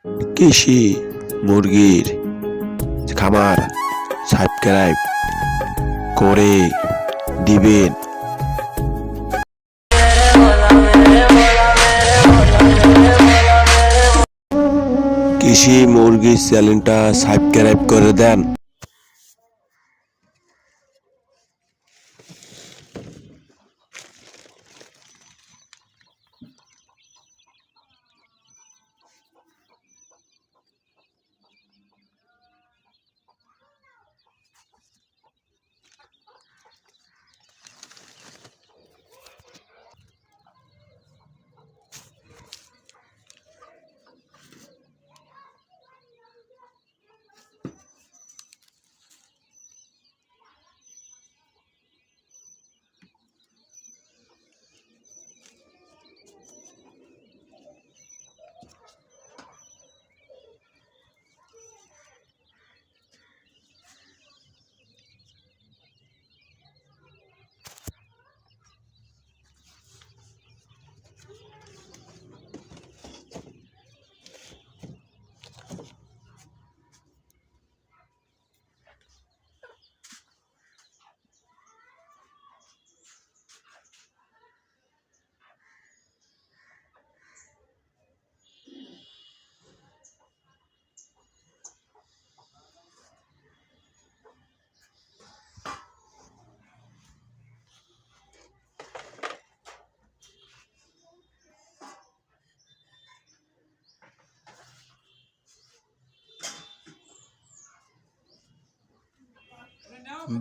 কৃষি মুরগির খামার সাবস্ক্রাইব করে দিবেন। কৃষি মুরগির চ্যানেলটা সাবস্ক্রাইব করে দেন।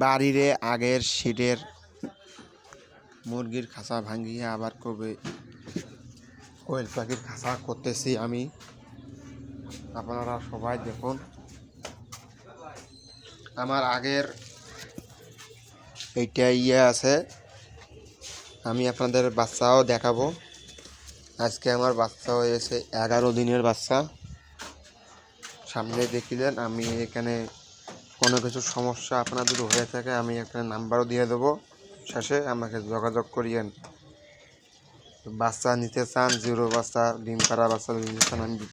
বাড়িরে আগের শীটের মুরগির খাঁচা ভাঙিয়ে আবার কবে কোয়েল পাখির খাঁচা করতেছি আমি। আপনারা সবাই দেখুন। আমার আগের এইটা আছে, আমি আপনাদের বাচ্চাও দেখাবো। আজকে আমার বাচ্চা হয়েছে 11 দিনের বাচ্চা। সামনে দেখিলেন। আমি এখানে কোনো কিছু সমস্যা আপনাদের হয়ে থাকে আমি এখানে নাম্বারও দিয়ে দেবো, শেষে আমাকে যোগাযোগ করিয়েন। বাচ্চা নিতে চান, জিরো বাচ্চা, ডিম পাড়া বাচ্চা নিতে চান, আমি